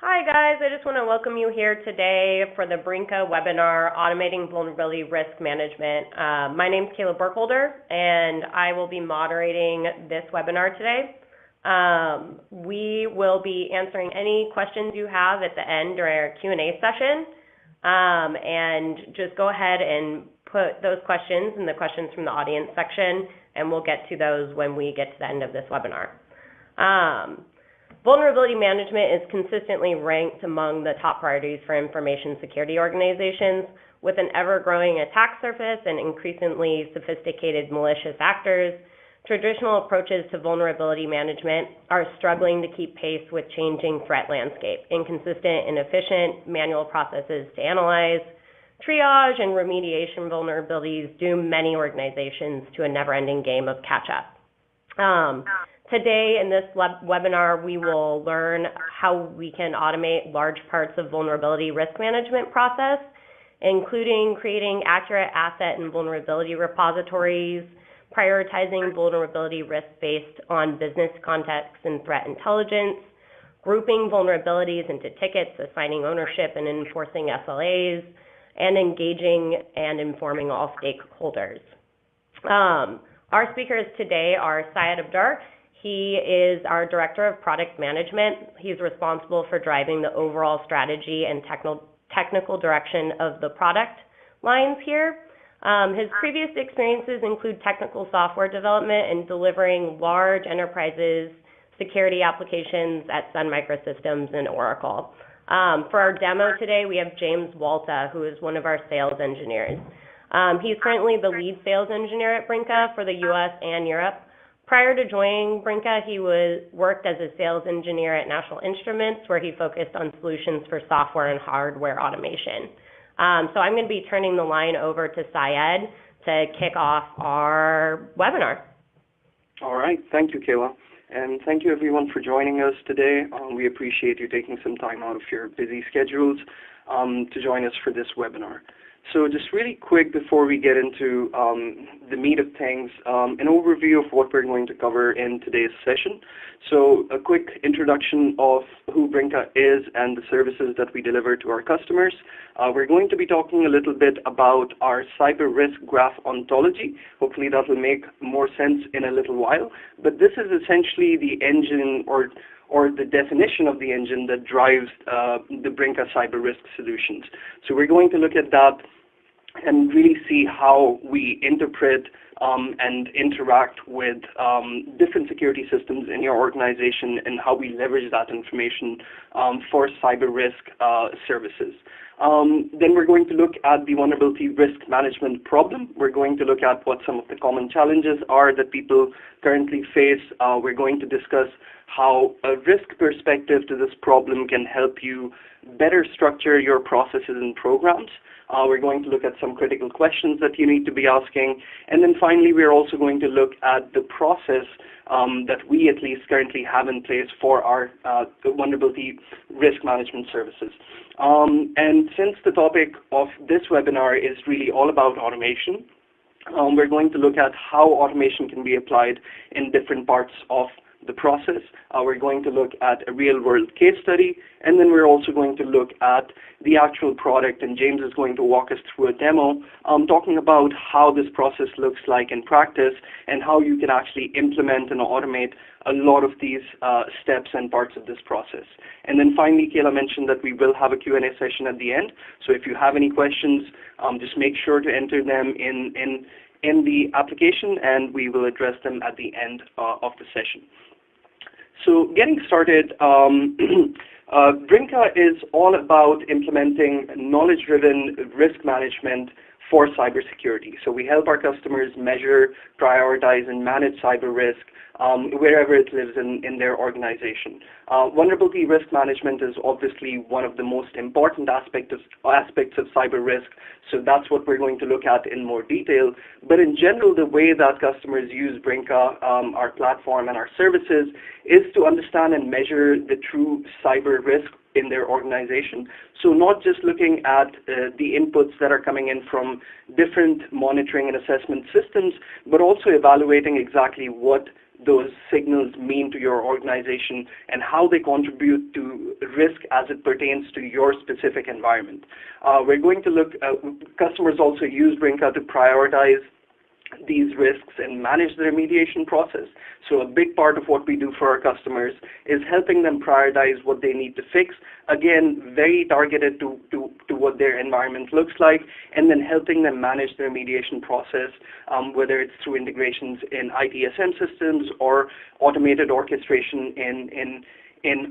Hi guys, I just want to welcome you here today for the Brinker webinar, Automating Vulnerability Risk Management. My name is Kayla Burkholder, and I will be moderating this webinar today. We will be answering any questions you have at the end during our Q&A session, and just go ahead and put those questions in the questions from the audience section, and we'll get to those when we get to the end of this webinar. Vulnerability management is consistently ranked among the top priorities for information security organizations. With an ever-growing attack surface and increasingly sophisticated malicious actors, traditional approaches to vulnerability management are struggling to keep pace with changing threat landscape. Inconsistent, inefficient manual processes to analyze, triage, and remediation vulnerabilities doom many organizations to a never-ending game of catch-up. Today in this webinar, we will learn how we can automate large parts of vulnerability risk management process, including creating accurate asset and vulnerability repositories, prioritizing vulnerability risk based on business context and threat intelligence, grouping vulnerabilities into tickets, assigning ownership and enforcing SLAs, and engaging and informing all stakeholders. Our speakers today are Syed Abdur. He is our Director of Product Management. He's responsible for driving the overall strategy and technical direction of the product lines here. His previous experiences include technical software development and delivering large enterprises security applications at Sun Microsystems and Oracle. For our demo today, we have James Walta, who is one of our sales engineers. He's currently the lead sales engineer at Brinker for the US and Europe. Prior to joining Brinker, he worked as a sales engineer at National Instruments, where he focused on solutions for software and hardware automation. So I'm going to be turning the line over to Syed to kick off our webinar. All right. Thank you, Kayla. And thank you, everyone, for joining us today. We appreciate you taking some time out of your busy schedules to join us for this webinar. So just really quick before we get into the meat of things, an overview of what we're going to cover in today's session. So a quick introduction of who Brinker is and the services that we deliver to our customers. We're going to be talking a little bit about our cyber risk graph ontology. Hopefully that will make more sense in a little while. But this is essentially the engine or the definition of the engine that drives the Brinker cyber risk solutions. So we're going to look at that and really see how we interpret and interact with different security systems in your organization and how we leverage that information for cyber risk services. Then we're going to look at the vulnerability risk management problem. We're going to look at what some of the common challenges are that people currently face. We're going to discuss how a risk perspective to this problem can help you better structure your processes and programs. We're going to look at some critical questions that you need to be asking. And then finally, we're also going to look at the process that we at least currently have in place for our vulnerability risk management services. And since the topic of this webinar is really all about automation, we're going to look at how automation can be applied in different parts of the process. We're going to look at a real-world case study, and then we're also going to look at the actual product, and James is going to walk us through a demo talking about how this process looks like in practice and how you can actually implement and automate a lot of these steps and parts of this process. And then finally, Kayla mentioned that we will have a Q&A session at the end, so if you have any questions, just make sure to enter them in the application, and we will address them at the end of the session. So getting started, Brinker is all about implementing knowledge-driven risk management for cybersecurity. So we help our customers measure, prioritize, and manage cyber risk wherever it lives in their organization. Vulnerability risk management is obviously one of the most important aspects of cyber risk, so that's what we're going to look at in more detail. But in general, the way that customers use Brinker, our platform and our services, is to understand and measure the true cyber risk in their organization. So not just looking at the inputs that are coming in from different monitoring and assessment systems, but also evaluating exactly what those signals mean to your organization and how they contribute to risk as it pertains to your specific environment. We're going to look, customers also use Brinker to prioritize these risks and manage the remediation process. So a big part of what we do for our customers is helping them prioritize what they need to fix, again, very targeted to what their environment looks like, and then helping them manage the remediation process, whether it's through integrations in ITSM systems or automated orchestration in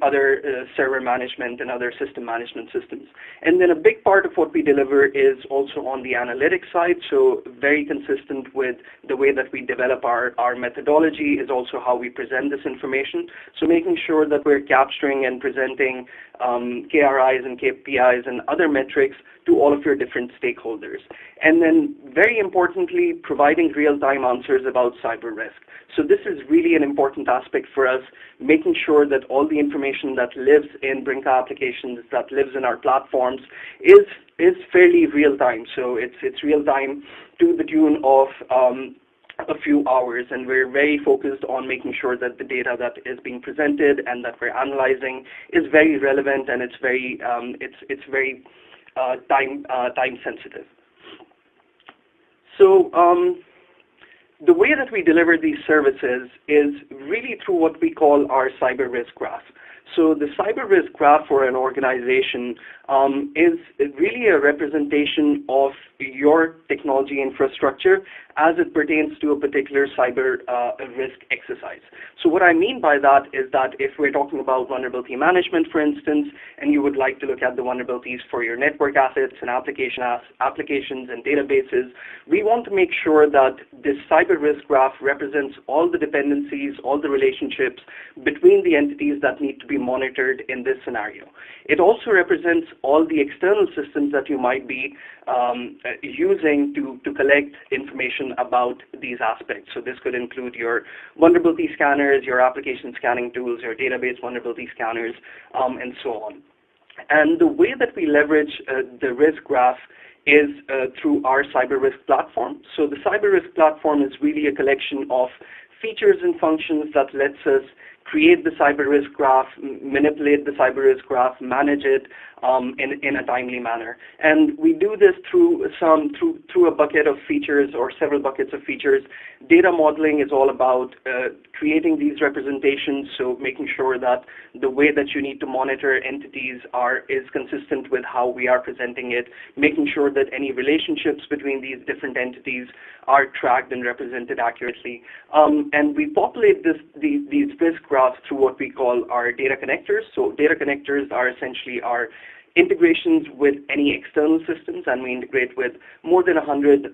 other server management and other system management systems. And then a big part of what we deliver is also on the analytics side, so very consistent with the way that we develop our methodology is also how we present this information. So making sure that we're capturing and presenting KRIs and KPIs and other metrics to all of your different stakeholders. And then very importantly, providing real-time answers about cyber risk. So this is really an important aspect for us, making sure that all the information that lives in Brinker applications, that lives in our platforms, is fairly real-time. So it's real-time to the tune of a few hours, and we're very focused on making sure that the data that is being presented and that we're analyzing is very relevant, and it's very time sensitive. So the way that we deliver these services is really through what we call our cyber risk graph. So the cyber risk graph for an organization is really a representation of your technology infrastructure as it pertains to a particular cyber risk exercise. So what I mean by that is that if we're talking about vulnerability management, for instance, and you would like to look at the vulnerabilities for your network assets and applications and databases, we want to make sure that this cyber risk graph represents all the dependencies, all the relationships between the entities that need to be monitored in this scenario. It also represents all the external systems that you might be using to collect information about these aspects. So this could include your vulnerability scanners, your application scanning tools, your database vulnerability scanners, and so on. And the way that we leverage the risk graph is through our cyber risk platform. So the cyber risk platform is really a collection of features and functions that lets us create the cyber risk graph, manipulate the cyber risk graph, manage it in a timely manner. And we do this through a bucket of features or several buckets of features. Data modeling is all about creating these representations, so making sure that the way that you need to monitor entities is consistent with how we are presenting it, making sure that any relationships between these different entities are tracked and represented accurately. And we populate these risk graphs through what we call our data connectors. So data connectors are essentially our integrations with any external systems, and we integrate with more than 100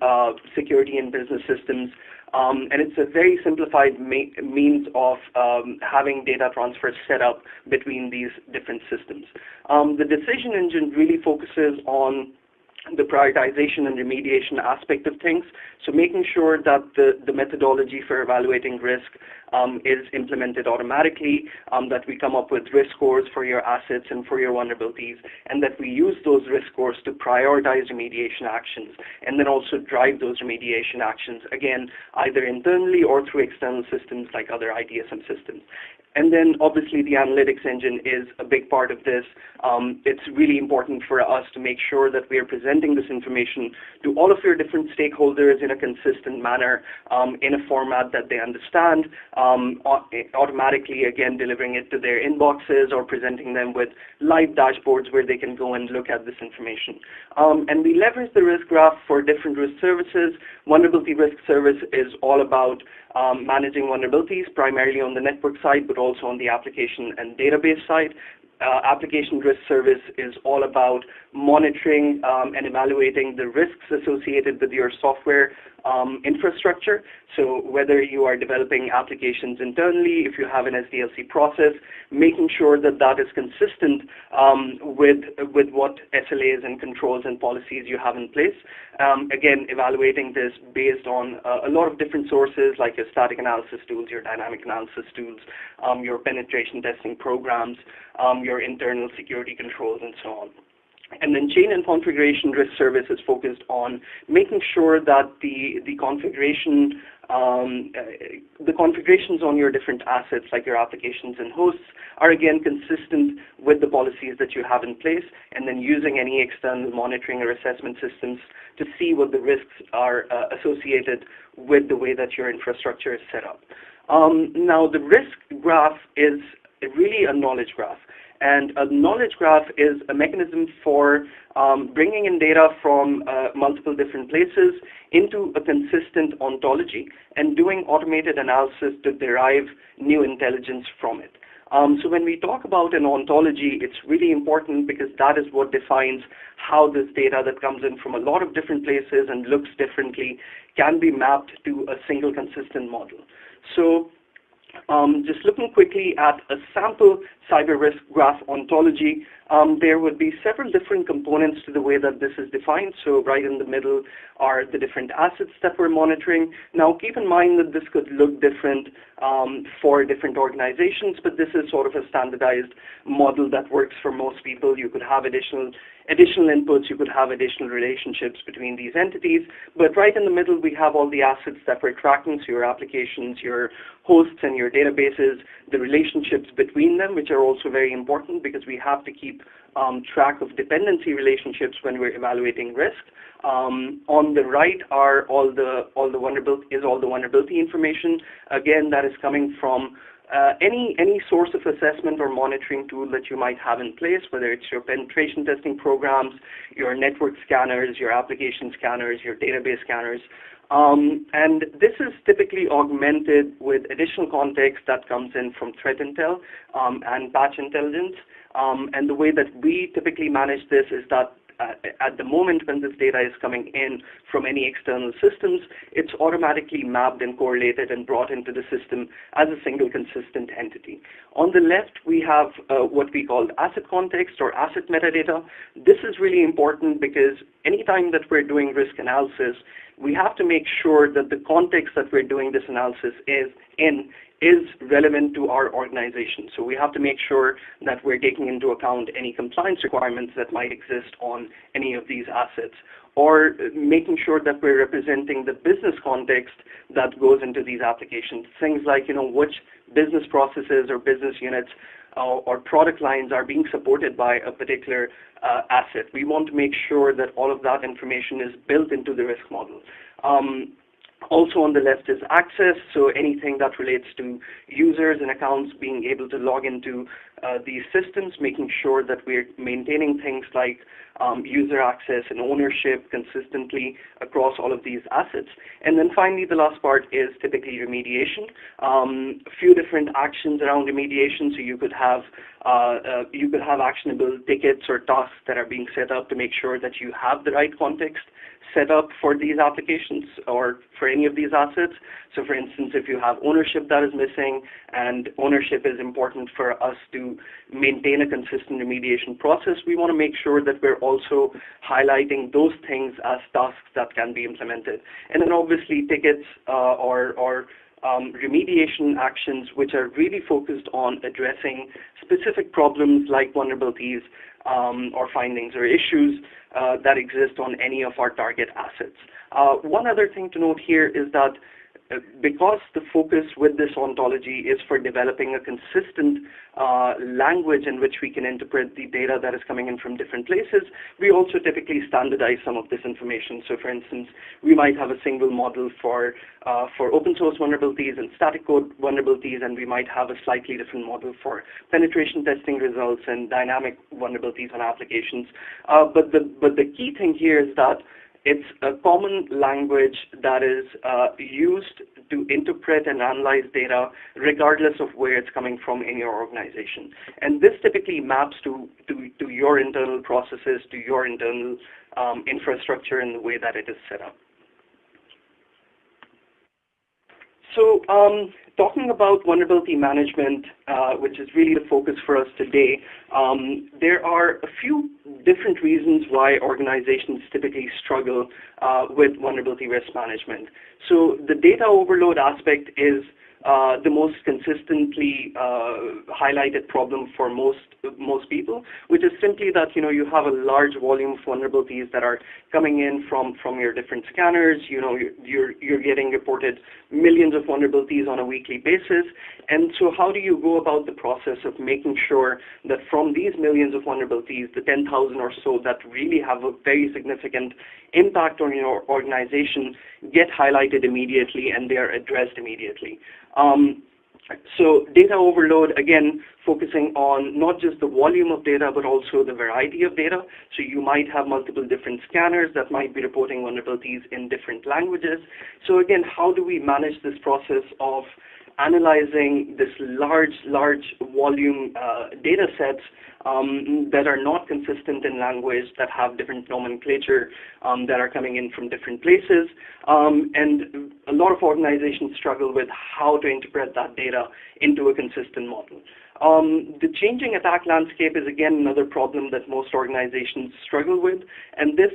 security and business systems. And it's a very simplified means of having data transfer set up between these different systems. The decision engine really focuses on the prioritization and remediation aspect of things. So making sure that the methodology for evaluating risk is implemented automatically, that we come up with risk scores for your assets and for your vulnerabilities, and that we use those risk scores to prioritize remediation actions, and then also drive those remediation actions, again, either internally or through external systems like other ITSM systems. And then obviously the analytics engine is a big part of this. It's really important for us to make sure that we are presenting this information to all of your different stakeholders in a consistent manner, in a format that they understand, automatically, again, delivering it to their inboxes or presenting them with live dashboards where they can go and look at this information. And we leverage the risk graph for different risk services. Vulnerability risk service is all about managing vulnerabilities, primarily on the network side, but also on the application and database side. Application risk service is all about monitoring and evaluating the risks associated with your software infrastructure. So whether you are developing applications internally, if you have an SDLC process, making sure that that is consistent with what SLAs and controls and policies you have in place. Again, evaluating this based on a lot of different sources like your static analysis tools, your dynamic analysis tools, your penetration testing programs, your internal security controls, and so on. And then chain and configuration risk service is focused on making sure that the configuration the configurations on your different assets, like your applications and hosts, are again consistent with the policies that you have in place, and then using any external monitoring or assessment systems to see what the risks are associated with the way that your infrastructure is set up. Now, the risk graph is really a knowledge graph. And a knowledge graph is a mechanism for bringing in data from multiple different places into a consistent ontology and doing automated analysis to derive new intelligence from it. So when we talk about an ontology, it's really important because that is what defines how this data that comes in from a lot of different places and looks differently can be mapped to a single consistent model. So just looking quickly at a sample cyber risk graph ontology, there would be several different components to the way that this is defined. So right in the middle are the different assets that we're monitoring. Now keep in mind that this could look different for different organizations, but this is sort of a standardized model that works for most people. You could have additional inputs, you could have additional relationships between these entities, but right in the middle we have all the assets that we're tracking, so your applications, your hosts, and your databases, the relationships between them, which are also very important because we have to keep track of dependency relationships when we're evaluating risk. On the right are all the vulnerability information. Again, that is coming from any source of assessment or monitoring tool that you might have in place, whether it's your penetration testing programs, your network scanners, your application scanners, your database scanners. And this is typically augmented with additional context that comes in from threat intel and patch intelligence. And the way that we typically manage this is that at the moment when this data is coming in from any external systems, it's automatically mapped and correlated and brought into the system as a single consistent entity. On the left, we have what we call asset context or asset metadata. This is really important because anytime that we're doing risk analysis, we have to make sure that the context that we're doing this analysis is relevant to our organization. So we have to make sure that we're taking into account any compliance requirements that might exist on any of these assets, or making sure that we're representing the business context that goes into these applications. Things like, which business processes or business units or product lines are being supported by a particular asset. We want to make sure that all of that information is built into the risk model. Also on the left is access, so anything that relates to users and accounts being able to log into these systems, making sure that we're maintaining things like user access and ownership consistently across all of these assets. And then finally, the last part is typically remediation. A few different actions around remediation, so you could have actionable tickets or tasks that are being set up to make sure that you have the right context set up for these applications or for any of these assets. So for instance, if you have ownership that is missing, and ownership is important for us to maintain a consistent remediation process, we want to make sure that we're also highlighting those things as tasks that can be implemented. And then obviously tickets or remediation actions which are really focused on addressing specific problems like vulnerabilities or findings or issues that exist on any of our target assets. One other thing to note here is that because the focus with this ontology is for developing a consistent language in which we can interpret the data that is coming in from different places, we also typically standardize some of this information. So for instance, we might have a single model for open source vulnerabilities and static code vulnerabilities, and we might have a slightly different model for penetration testing results and dynamic vulnerabilities on applications. But the key thing here is that it's a common language that is used to interpret and analyze data regardless of where it's coming from in your organization. And this typically maps to your internal processes, to your internal infrastructure in the way that it is set up. So talking about vulnerability management, which is really the focus for us today, there are a few different reasons why organizations typically struggle with vulnerability risk management. So the data overload aspect is the most consistently highlighted problem for most people, which is simply that you have a large volume of vulnerabilities that are coming in from your different scanners. You're getting reported millions of vulnerabilities on a weekly basis, and so how do you go about the process of making sure that from these millions of vulnerabilities, the 10,000 or so that really have a very significant impact on your organization get highlighted immediately and they are addressed immediately? So data overload, again, focusing on not just the volume of data, but also the variety of data. So you might have multiple different scanners that might be reporting vulnerabilities in different languages. So again, how do we manage this process of analyzing this large volume data sets that are not consistent in language, that have different nomenclature, that are coming in from different places. And a lot of organizations struggle with how to interpret that data into a consistent model. The changing attack landscape is again another problem that most organizations struggle with, and this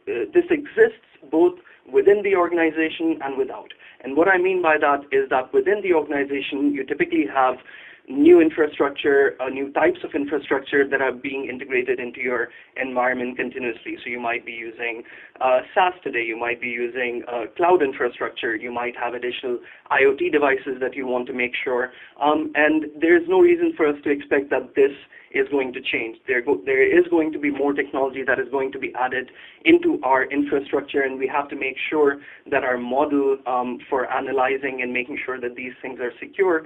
exists both within the organization and without. And what I mean by that is that within the organization, you typically have new infrastructure, new types of infrastructure that are being integrated into your environment continuously. So you might be using SaaS today, you might be using cloud infrastructure, you might have additional IoT devices that you want to make sure, and there's no reason for us to expect that this is going to change. There is going to be more technology that is going to be added into our infrastructure, and we have to make sure that our model for analyzing and making sure that these things are secure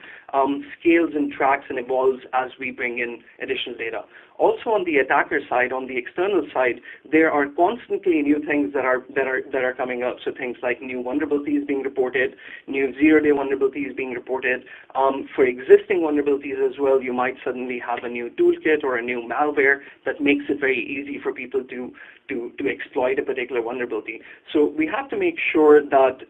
scales and tracks and evolves as we bring in additional data. Also on the attacker side, on the external side, there are constantly new things that are coming up. So things like new vulnerabilities being reported, new zero-day vulnerabilities being reported. For existing vulnerabilities as well, you might suddenly have a new toolkit or a new malware that makes it very easy for people to exploit a particular vulnerability. So we have to make sure that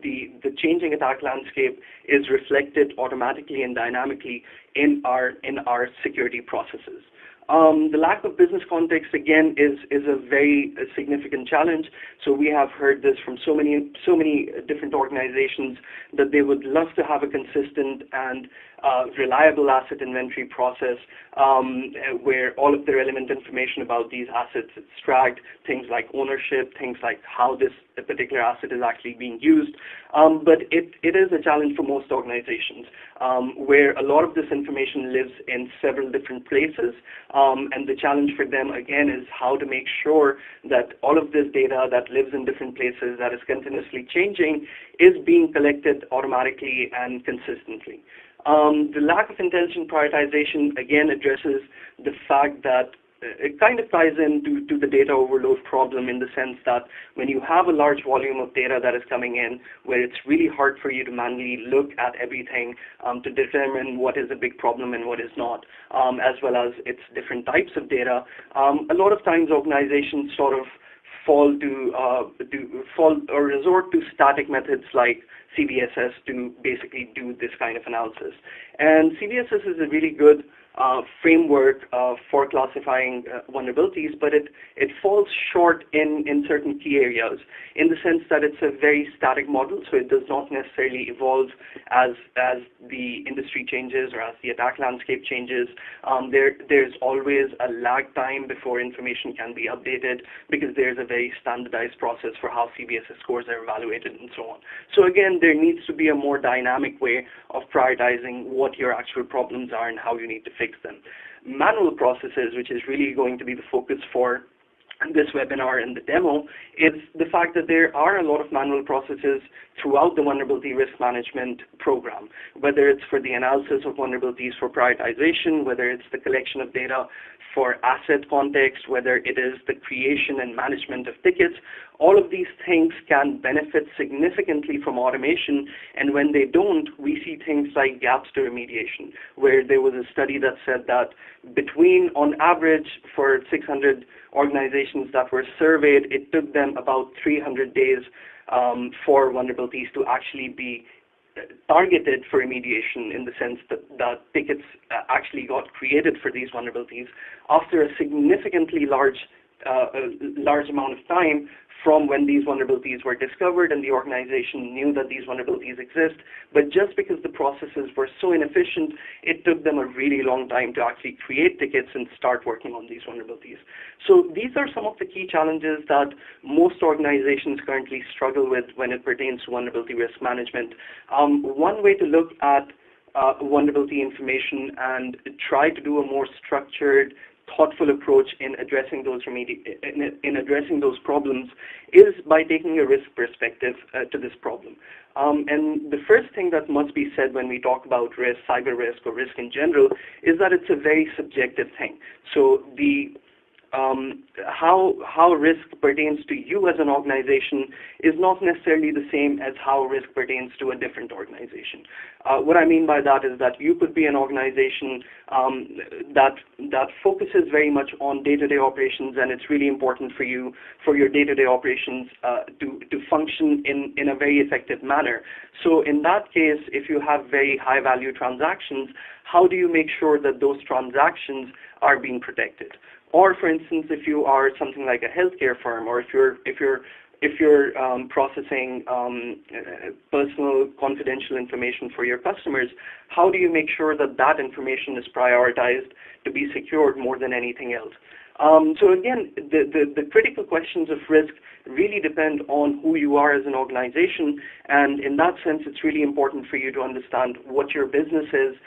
the changing attack landscape is reflected automatically and dynamically in our security processes. The lack of business context, again, is a very significant challenge. So we have heard this from so many different organizations that they would love to have a consistent and reliable asset inventory process where all of the relevant information about these assets is tracked, things like ownership, things like how this particular asset is actually being used. But it is a challenge for most organizations where a lot of this information lives in several different places. And the challenge for them, again, is how to make sure that all of this data that lives in different places, that is continuously changing, is being collected automatically and consistently. The lack of intelligent prioritization, again, addresses the fact that it kind of ties into the data overload problem, in the sense that when you have a large volume of data that is coming in, where it's really hard for you to manually look at everything to determine what is a big problem and what is not, as well as its different types of data, a lot of times organizations sort of fall or resort to static methods like CVSS to basically do this kind of analysis. And CVSS is a really good framework for classifying vulnerabilities, but it falls short in certain key areas, in the sense that it's a very static model, so it does not necessarily evolve as the industry changes or as the attack landscape changes. There's always a lag time before information can be updated, because there's a very standardized process for how CVSS scores are evaluated and so on. So again, there needs to be a more dynamic way of prioritizing what your actual problems are and how you need to fix them. Manual processes, which is really going to be the focus for this webinar and the demo, is the fact that there are a lot of manual processes throughout the vulnerability risk management program, whether it's for the analysis of vulnerabilities for prioritization, whether it's the collection of data for asset context, whether it is the creation and management of tickets. All of these things can benefit significantly from automation, and when they don't, we see things like gaps to remediation, where there was a study that said that on average, for 600 organizations that were surveyed, it took them about 300 days for vulnerabilities to actually be targeted for remediation, in the sense that tickets actually got created for these vulnerabilities after a significantly large a large amount of time from when these vulnerabilities were discovered and the organization knew that these vulnerabilities exist. But just because the processes were so inefficient, it took them a really long time to actually create tickets and start working on these vulnerabilities. So these are some of the key challenges that most organizations currently struggle with when it pertains to vulnerability risk management. One way to look at vulnerability information and try to do a more structured, thoughtful approach in addressing those problems is by taking a risk perspective to this problem. And the first thing that must be said when we talk about risk, cyber risk, or risk in general, is that it's a very subjective thing. So the how risk pertains to you as an organization is not necessarily the same as how risk pertains to a different organization. What I mean by that is that you could be an organization that focuses very much on day-to-day operations, and it's really important for you, for your day-to-day operations to function in a very effective manner. So in that case, if you have very high-value transactions, how do you make sure that those transactions are being protected? Or, for instance, if you are something like a healthcare firm, or if you're processing personal confidential information for your customers, how do you make sure that that information is prioritized to be secured more than anything else? So again, the critical questions of risk really depend on who you are as an organization, and in that sense, it's really important for you to understand what your business is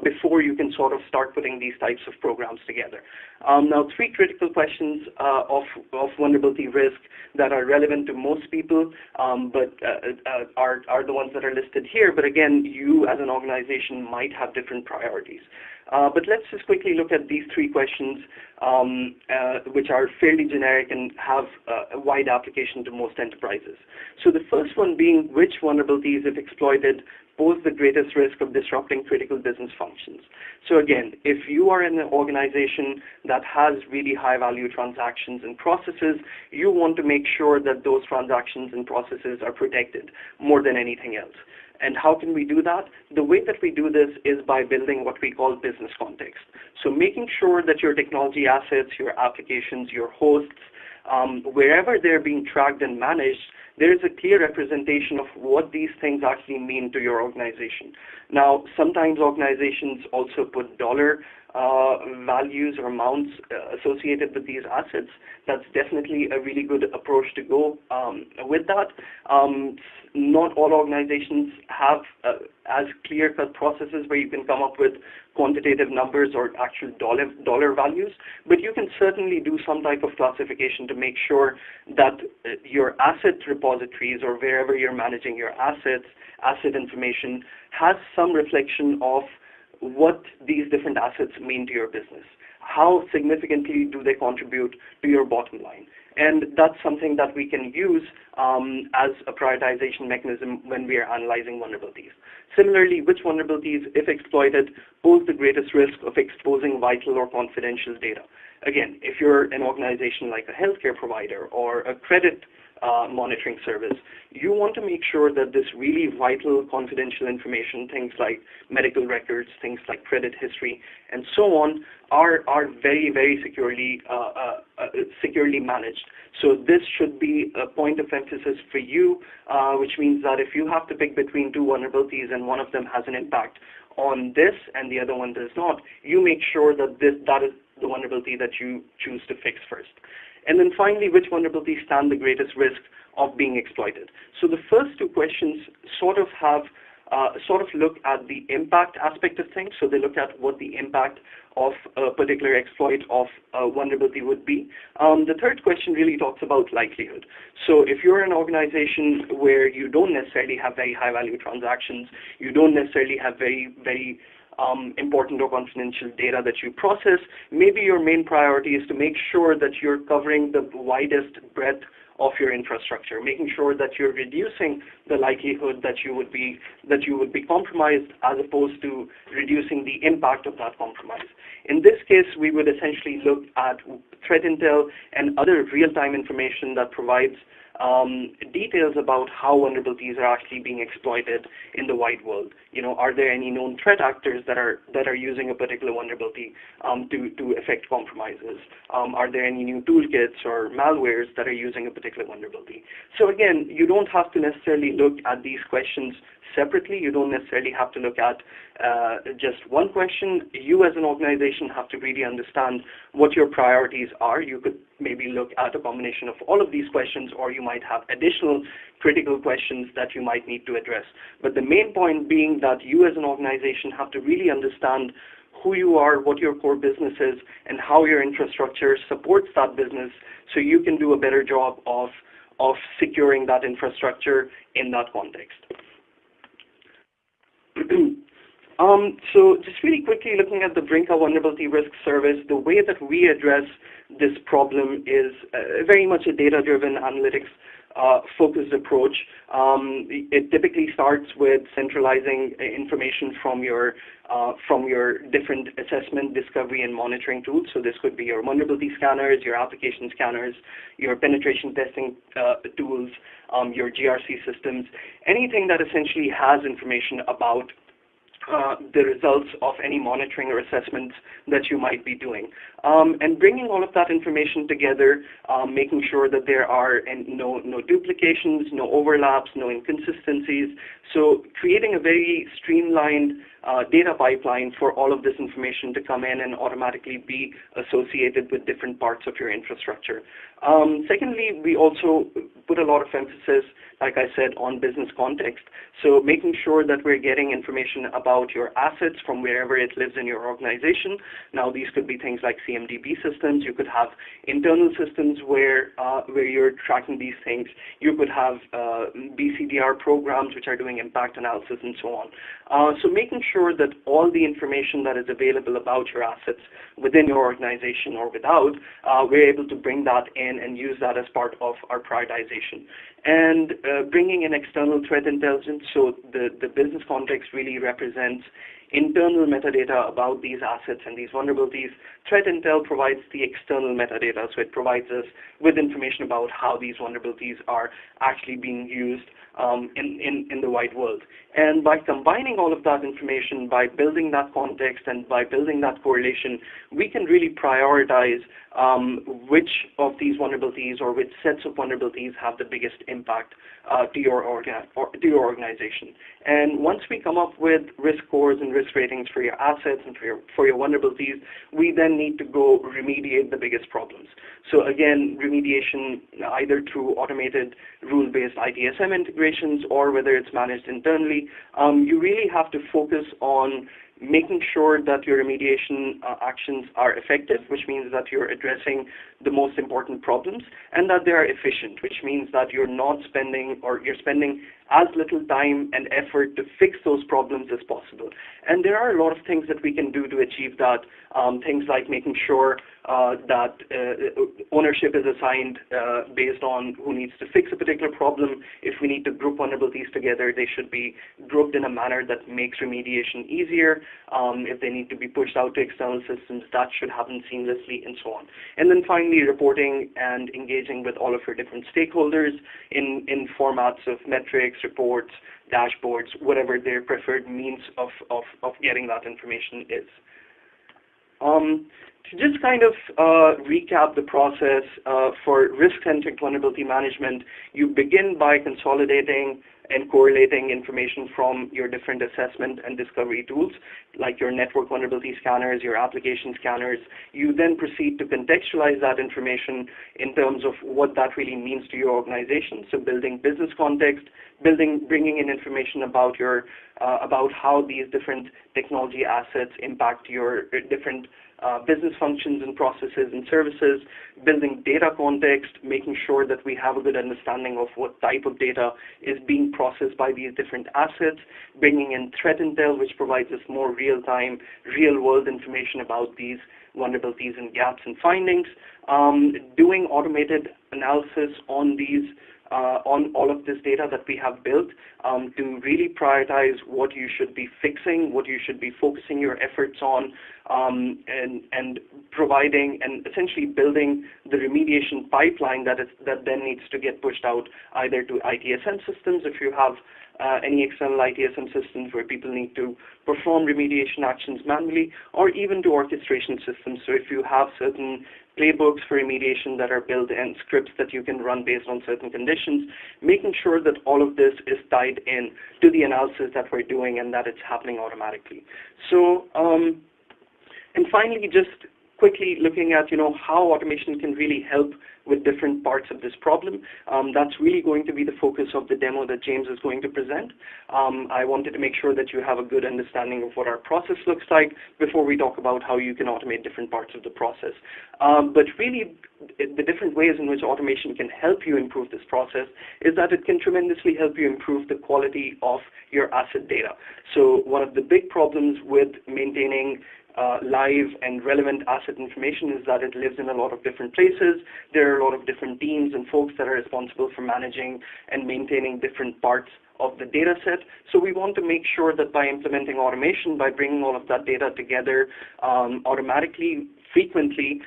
before you can sort of start putting these types of programs together. Now, three critical questions of vulnerability risk that are relevant to most people, but are the ones that are listed here. But again, you as an organization might have different priorities. But let's just quickly look at these three questions, which are fairly generic and have a wide application to most enterprises. So the first one being, which vulnerabilities, if exploited, pose the greatest risk of disrupting critical business functions? So again, if you are in an organization that has really high-value transactions and processes, you want to make sure that those transactions and processes are protected more than anything else. And how can we do that? The way that we do this is by building what we call business context. So making sure that your technology assets, your applications, your hosts, wherever they're being tracked and managed, there is a clear representation of what these things actually mean to your organization. Now, sometimes organizations also put dollar values or amounts associated with these assets. That's definitely a really good approach to go with that. Not all organizations have as clear-cut processes where you can come up with quantitative numbers or actual dollar values, but you can certainly do some type of classification to make sure that your asset repositories, or wherever you're managing your assets, asset information, has some reflection of what these different assets mean to your business. How significantly do they contribute to your bottom line? And that's something that we can use as a prioritization mechanism when we are analyzing vulnerabilities. Similarly, which vulnerabilities, if exploited, pose the greatest risk of exposing vital or confidential data? Again, if you're an organization like a healthcare provider or a credit monitoring service, you want to make sure that this really vital confidential information, things like medical records, things like credit history, and so on, are very, very securely managed. So this should be a point of emphasis for you, which means that if you have to pick between two vulnerabilities and one of them has an impact on this and the other one does not, you make sure that that is the vulnerability that you choose to fix first. And then finally, which vulnerabilities stand the greatest risk of being exploited? So the first two questions sort of look at the impact aspect of things. So they look at what the impact of a particular exploit of a vulnerability would be. The third question really talks about likelihood. So if you're an organization where you don't necessarily have very high value transactions, you don't necessarily have very important or confidential data that you process, maybe your main priority is to make sure that you're covering the widest breadth of your infrastructure, making sure that you're reducing the likelihood that you would be compromised, as opposed to reducing the impact of that compromise. In this case, we would essentially look at threat intel and other real-time information that provides details about how vulnerabilities are actually being exploited in the wide world. Are there any known threat actors that are using a particular vulnerability to effect compromises? Are there any new toolkits or malwares that are using a particular vulnerability? So again, you don't have to necessarily look at these questions separately. You don't necessarily have to look at just one question. You as an organization have to really understand what your priorities are. You could maybe look at a combination of all of these questions, or you might have additional critical questions that you might need to address. But the main point being that you as an organization have to really understand who you are, what your core business is, and how your infrastructure supports that business, so you can do a better job of securing that infrastructure in that context. So just really quickly looking at the Brinker Vulnerability Risk Service, the way that we address this problem is very much a data-driven analytics focused approach. It typically starts with centralizing information from your different assessment, discovery, and monitoring tools. So this could be your vulnerability scanners, your application scanners, your penetration testing tools, your GRC systems, anything that essentially has information about the results of any monitoring or assessments that you might be doing. And bringing all of that information together, making sure that there are no duplications, no overlaps, no inconsistencies. So creating a very streamlined data pipeline for all of this information to come in and automatically be associated with different parts of your infrastructure. Secondly, we also put a lot of emphasis, like I said, on business context. So making sure that we're getting information about your assets from wherever it lives in your organization. Now, these could be things like CMDB systems. You could have internal systems where you're tracking these things. You could have BCDR programs which are doing impact analysis and so on. So making sure that all the information that is available about your assets within your organization or without, we're able to bring that in and use that as part of our prioritization. And bringing in external threat intelligence, so the business context really represents internal metadata about these assets and these vulnerabilities. Threat intel provides the external metadata, so it provides us with information about how these vulnerabilities are actually being used in the wide world. And by combining all of that information, by building that context and by building that correlation, we can really prioritize which of these vulnerabilities or which sets of vulnerabilities have the biggest impact to your organization. And once we come up with risk scores and risk ratings for your assets and for your vulnerabilities, we then need to go remediate the biggest problems. So again, remediation either through automated rule-based ITSM integrations or whether it's managed internally, you really have to focus on making sure that your remediation actions are effective, which means that you're addressing the most important problems, and that they are efficient, which means that you're not spending, or you're spending as little time and effort to fix those problems as possible. And there are a lot of things that we can do to achieve that, things like making sure that ownership is assigned based on who needs to fix a particular problem. If we need to group vulnerabilities together, they should be grouped in a manner that makes remediation easier. If they need to be pushed out to external systems, that should happen seamlessly, and so on. And then finally, reporting and engaging with all of your different stakeholders in formats of metrics, reports, dashboards, whatever their preferred means of getting that information is. To just kind of recap the process for risk-centric vulnerability management, you begin by consolidating and correlating information from your different assessment and discovery tools, like your network vulnerability scanners, your application scanners. You then proceed to contextualize that information in terms of what that really means to your organization. So building business context, bringing in information about about how these different technology assets impact your different business functions and processes and services, building data context, making sure that we have a good understanding of what type of data is being processed by these different assets, bringing in threat intel, which provides us more real-time, real-world information about these vulnerabilities and gaps and findings, doing automated analysis on these on all of this data that we have built to really prioritize what you should be fixing, what you should be focusing your efforts on, and providing and essentially building the remediation pipeline that then needs to get pushed out either to ITSM systems if you have any external ITSM systems where people need to perform remediation actions manually, or even to orchestration systems. So if you have certain playbooks for remediation that are built and scripts that you can run based on certain conditions, making sure that all of this is tied in to the analysis that we're doing and that it's happening automatically. So, and finally, just quickly looking at, how automation can really help with different parts of this problem. That's really going to be the focus of the demo that James is going to present. I wanted to make sure that you have a good understanding of what our process looks like before we talk about how you can automate different parts of the process. But really, the different ways in which automation can help you improve this process is that it can tremendously help you improve the quality of your asset data. So one of the big problems with maintaining live and relevant asset information is that it lives in a lot of different places. There are a lot of different teams and folks that are responsible for managing and maintaining different parts of the data set. So we want to make sure that by implementing automation, by bringing all of that data together automatically, frequently,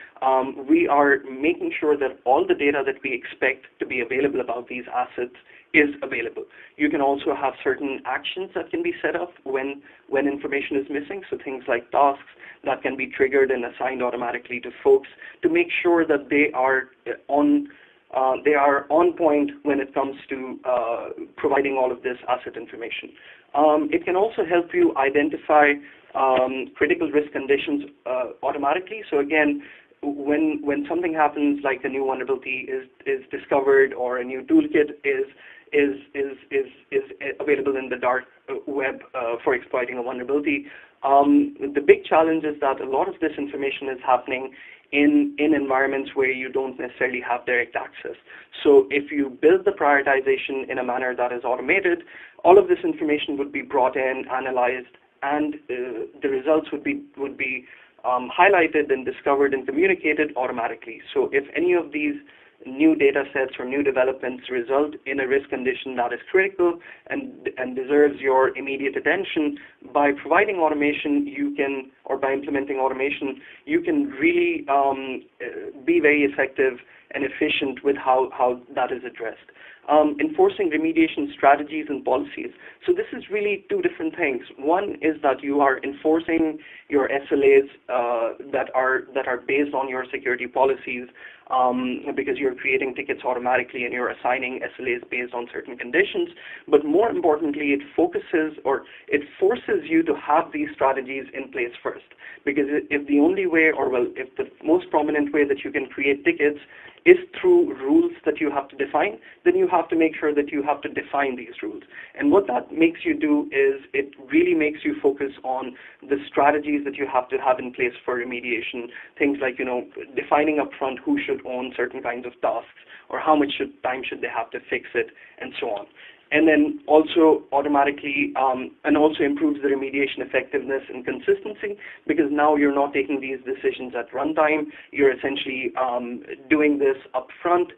we are making sure that all the data that we expect to be available about these assets is available. You can also have certain actions that can be set up when information is missing, so things like tasks that can be triggered and assigned automatically to folks to make sure that they are on point when it comes to providing all of this asset information. It can also help you identify critical risk conditions automatically. So again, when something happens, like a new vulnerability is discovered or a new toolkit is available in the dark web for exploiting a vulnerability, the big challenge is that a lot of this information is happening in environments where you don't necessarily have direct access. So if you build the prioritization in a manner that is automated, all of this information would be brought in, analyzed, and the results would be highlighted and discovered and communicated automatically. So if any of these new data sets or new developments result in a risk condition that is critical and deserves your immediate attention, by providing automation, you can, or by implementing automation, you can really be very effective and efficient with how that is addressed. Enforcing remediation strategies and policies. So this is really two different things. One is that you are enforcing your SLAs that are based on your security policies because you're creating tickets automatically and you're assigning SLAs based on certain conditions. But more importantly, it focuses or it forces you to have these strategies in place first. Because if the only way, or well, if the most prominent way that you can create tickets is through rules that you have to define, then you have to make sure that you have to define these rules. And what that makes you do is it really makes you focus on the strategies that you have to have in place for remediation. Things like, defining upfront who should own certain kinds of tasks, or how much time should they have to fix it, and so on. And then also automatically, and also improves the remediation effectiveness and consistency, because now you're not taking these decisions at runtime. You're essentially doing this upfront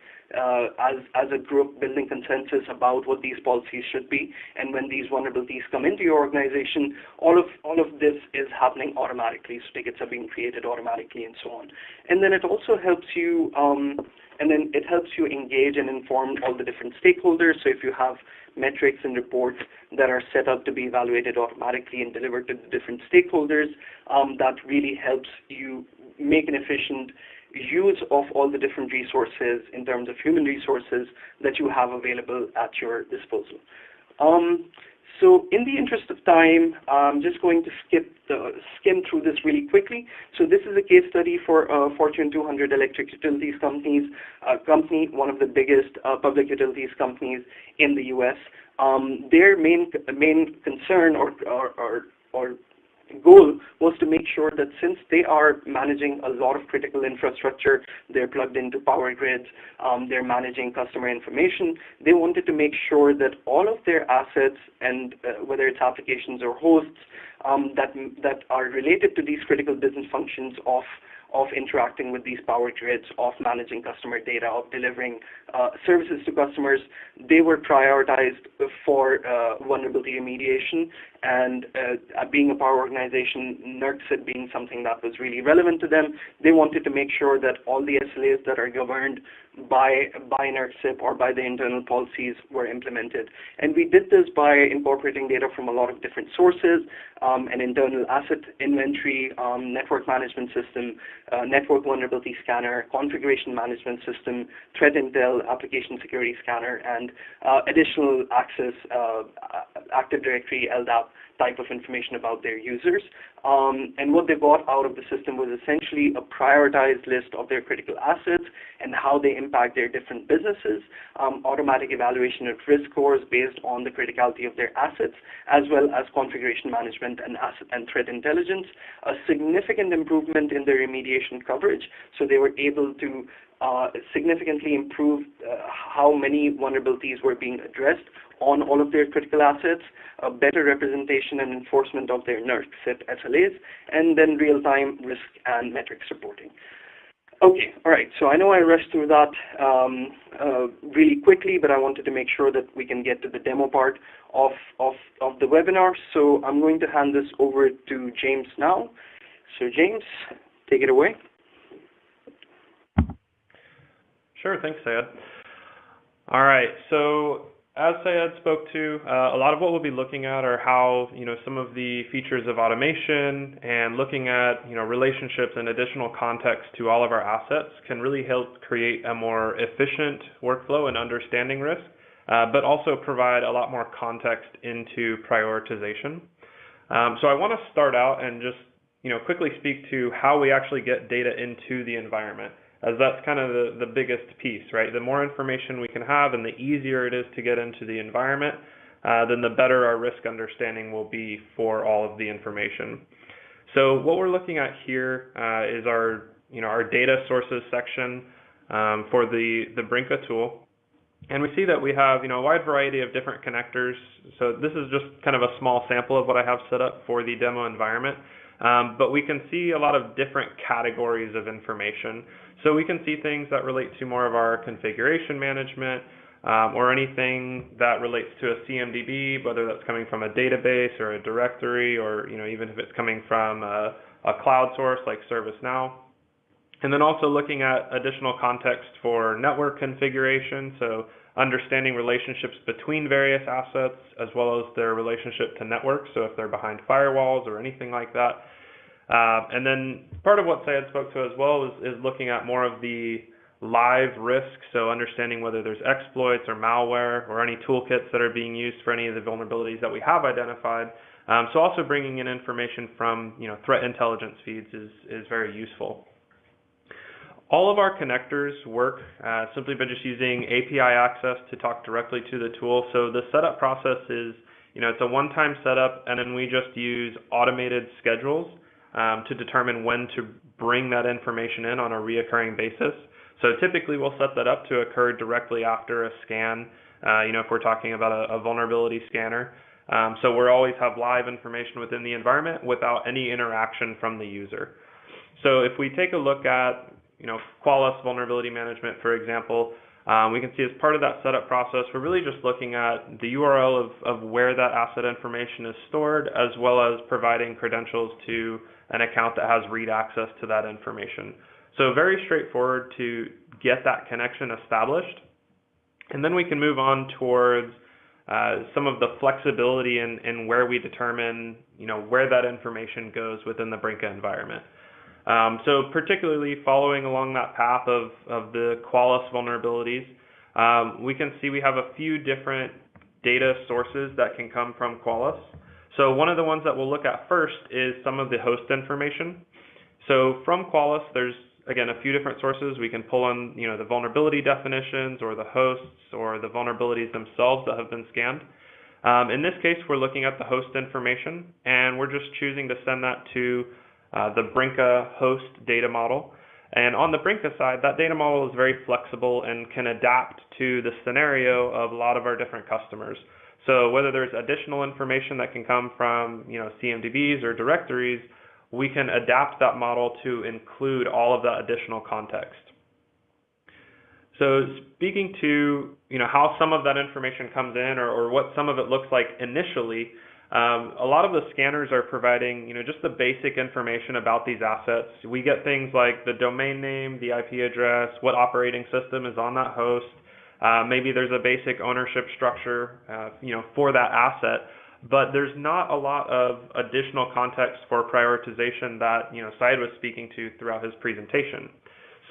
as a group, building consensus about what these policies should be. And when these vulnerabilities come into your organization, all of this is happening automatically. So tickets are being created automatically, and so on. And then it also helps you. And then it helps you engage and inform all the different stakeholders. So if you have metrics and reports that are set up to be evaluated automatically and delivered to the different stakeholders, that really helps you make an efficient use of all the different resources in terms of human resources that you have available at your disposal. So in the interest of time, I'm just going to skim through this really quickly. So this is a case study for Fortune 200 electric utilities company, one of the biggest public utilities companies in the U.S. Their main concern or goal was to make sure that since they are managing a lot of critical infrastructure, they're plugged into power grids, they're managing customer information, they wanted to make sure that all of their assets, and whether it's applications or hosts, that are related to these critical business functions of interacting with these power grids, of managing customer data, of delivering services to customers. They were prioritized for vulnerability remediation, and being a power organization, NERC being something that was really relevant to them, they wanted to make sure that all the SLAs that are governed by NERC or by the internal policies were implemented. And we did this by incorporating data from a lot of different sources, an internal asset inventory, network management system, network vulnerability scanner, configuration management system, threat intel, application security scanner, and additional access, Active Directory, LDAP type of information about their users. And what they got out of the system was essentially a prioritized list of their critical assets and how they impact their different businesses, automatic evaluation of risk scores based on the criticality of their assets, as well as configuration management and asset and threat intelligence, a significant improvement in their remediation coverage. So they were able to significantly improve how many vulnerabilities were being addressed on all of their critical assets, a better representation and enforcement of their NERC SLAs, and then real-time risk and metrics reporting. Okay, all right, so I know I rushed through that really quickly, but I wanted to make sure that we can get to the demo part of the webinar. So I'm going to hand this over to James now. So James, take it away. Sure, thanks, Syed. All right, so as Syed spoke to, a lot of what we'll be looking at are how, some of the features of automation and looking at, relationships and additional context to all of our assets can really help create a more efficient workflow and understanding risk, but also provide a lot more context into prioritization. So I want to start out and just, quickly speak to how we actually get data into the environment, as that's kind of the biggest piece, right? The more information we can have and the easier it is to get into the environment, then the better our risk understanding will be for all of the information. So what we're looking at here is our data sources section for the Brinker tool. And we see that we have, a wide variety of different connectors. So this is just kind of a small sample of what I have set up for the demo environment. But we can see a lot of different categories of information. So we can see things that relate to more of our configuration management, or anything that relates to a CMDB, whether that's coming from a database or a directory, or even if it's coming from a cloud source like ServiceNow. And then also looking at additional context for network configuration, so understanding relationships between various assets as well as their relationship to networks, so if they're behind firewalls or anything like that. And then part of what Syed spoke to as well is looking at more of the live risks, so understanding whether there's exploits or malware or any toolkits that are being used for any of the vulnerabilities that we have identified. So also bringing in information from threat intelligence feeds is very useful. All of our connectors work simply by just using API access to talk directly to the tool. So the setup process is, it's a one-time setup, and then we just use automated schedules to determine when to bring that information in on a reoccurring basis. So typically we'll set that up to occur directly after a scan, if we're talking about a vulnerability scanner. So we'll always have live information within the environment without any interaction from the user. So if we take a look at Qualys vulnerability management, for example, we can see as part of that setup process, we're really just looking at the URL of where that asset information is stored, as well as providing credentials to an account that has read access to that information. So very straightforward to get that connection established. And then we can move on towards some of the flexibility in where we determine, where that information goes within the Brinker environment. So particularly following along that path of the Qualys vulnerabilities, we can see we have a few different data sources that can come from Qualys. So one of the ones that we'll look at first is some of the host information. So from Qualys, there's, again, a few different sources. We can pull on, the vulnerability definitions or the hosts or the vulnerabilities themselves that have been scanned. In this case, we're looking at the host information, and we're just choosing to send that to the Brinker host data model. And on the Brinker side, that data model is very flexible and can adapt to the scenario of a lot of our different customers. So whether there's additional information that can come from, CMDBs or directories, we can adapt that model to include all of that additional context. So speaking to, how some of that information comes in or what some of it looks like initially, a lot of the scanners are providing, just the basic information about these assets. We get things like the domain name, the IP address, what operating system is on that host. Maybe there's a basic ownership structure, for that asset, but there's not a lot of additional context for prioritization that, Syed was speaking to throughout his presentation.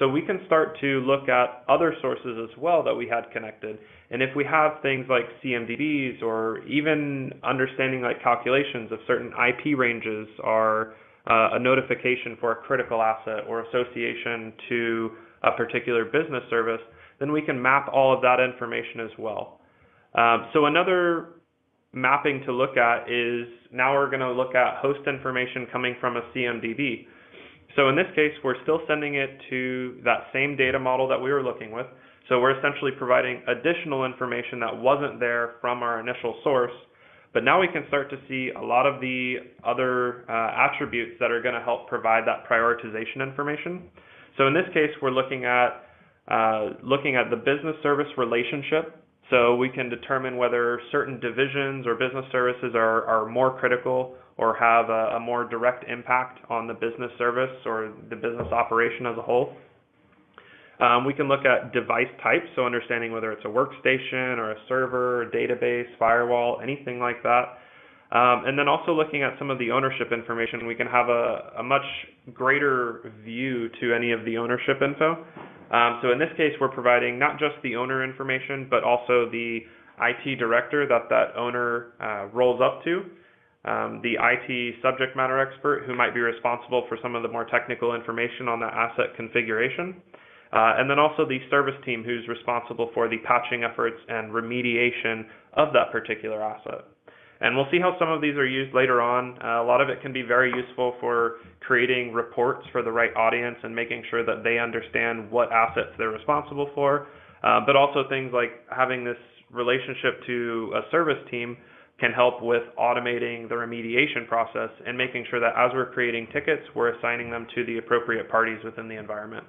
So we can start to look at other sources as well that we had connected. And if we have things like CMDBs or even understanding like calculations of certain IP ranges are a notification for a critical asset or association to a particular business service, then we can map all of that information as well. So another mapping to look at is now we're going to look at host information coming from a CMDB. So in this case, we're still sending it to that same data model that we were looking with. So we're essentially providing additional information that wasn't there from our initial source. But now we can start to see a lot of the other attributes that are going to help provide that prioritization information. So in this case, we're looking at the business service relationship. So we can determine whether certain divisions or business services are more critical or have a more direct impact on the business service or the business operation as a whole. We can look at device types, so understanding whether it's a workstation or a server, a database, firewall, anything like that. And then also looking at some of the ownership information, we can have a much greater view to any of the ownership info. So in this case, we're providing not just the owner information, but also the IT director that owner rolls up to, the IT subject matter expert who might be responsible for some of the more technical information on that asset configuration, and then also the service team who's responsible for the patching efforts and remediation of that particular asset. And we'll see how some of these are used later on. A lot of it can be very useful for creating reports for the right audience and making sure that they understand what assets they're responsible for, but also things like having this relationship to a service team can help with automating the remediation process and making sure that as we're creating tickets, we're assigning them to the appropriate parties within the environment.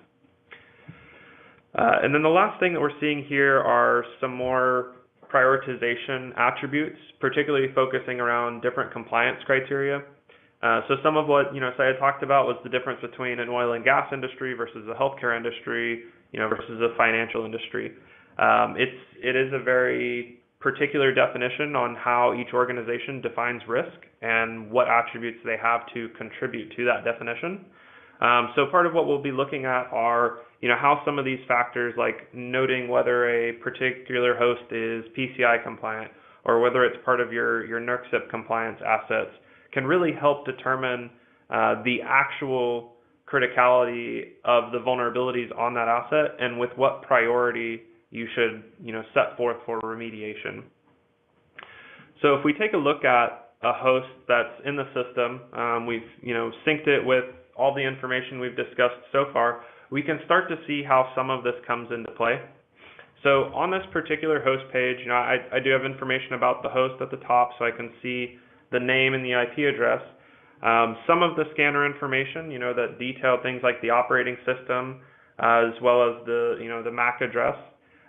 And then the last thing that we're seeing here are some more prioritization attributes, particularly focusing around different compliance criteria. So some of what Syed talked about was the difference between an oil and gas industry versus a healthcare industry, versus a financial industry. It is a very particular definition on how each organization defines risk and what attributes they have to contribute to that definition. So part of what we'll be looking at are, how some of these factors, like noting whether a particular host is PCI compliant or whether it's part of your NERC-CIP compliance assets, can really help determine the actual criticality of the vulnerabilities on that asset and with what priority you should, set forth for remediation. So if we take a look at a host that's in the system, we've, synced it with all the information we've discussed so far, we can start to see how some of this comes into play. So on this particular host page, I do have information about the host at the top, so I can see the name and the IP address. Some of the scanner information, that detail things like the operating system, as well as the MAC address.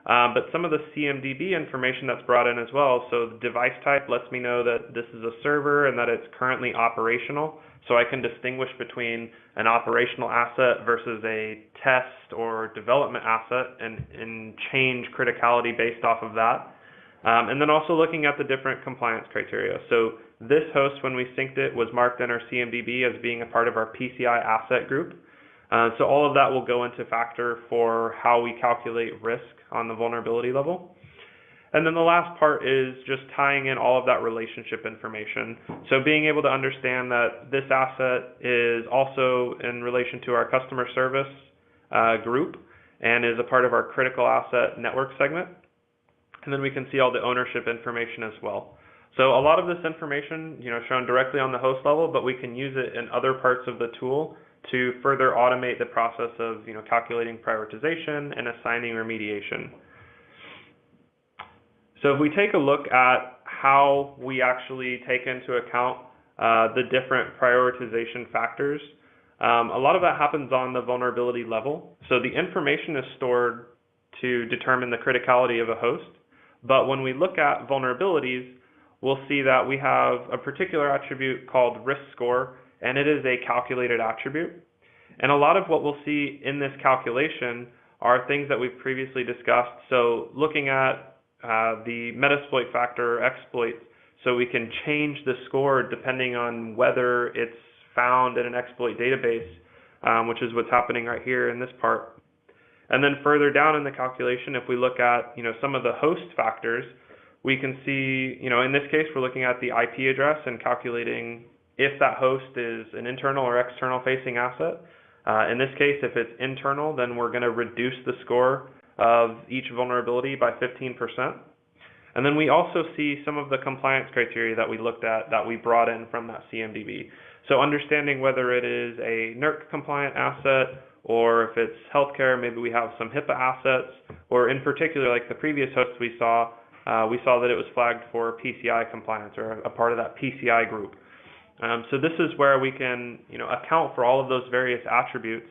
But some of the CMDB information that's brought in as well. So the device type lets me know that this is a server and that it's currently operational. So I can distinguish between an operational asset versus a test or development asset and change criticality based off of that. And then also looking at the different compliance criteria. So this host, when we synced it, was marked in our CMDB as being a part of our PCI asset group. So all of that will go into factor for how we calculate risk on the vulnerability level. And then the last part is just tying in all of that relationship information. So being able to understand that this asset is also in relation to our customer service group and is a part of our critical asset network segment. And then we can see all the ownership information as well. So a lot of this information, shown directly on the host level, but we can use it in other parts of the tool to further automate the process of, calculating prioritization and assigning remediation. So if we take a look at how we actually take into account the different prioritization factors. A lot of that happens on the vulnerability level. So the information is stored to determine the criticality of a host. But when we look at vulnerabilities, we'll see that we have a particular attribute called risk score, and it is a calculated attribute. And a lot of what we'll see in this calculation are things that we've previously discussed. So looking at the Metasploit factor or exploits, so we can change the score depending on whether it's found in an exploit database, which is what's happening right here in this part. And then further down in the calculation, if we look at some of the host factors, we can see, in this case, we're looking at the IP address and calculating if that host is an internal or external facing asset. In this case, if it's internal, then we're going to reduce the score of each vulnerability by 15%. And then we also see some of the compliance criteria that we looked at that we brought in from that CMDB. So understanding whether it is a NERC compliant asset, or if it's healthcare, maybe we have some HIPAA assets, or in particular, like the previous host we saw that it was flagged for PCI compliance, or a part of that PCI group. So this is where we can account for all of those various attributes.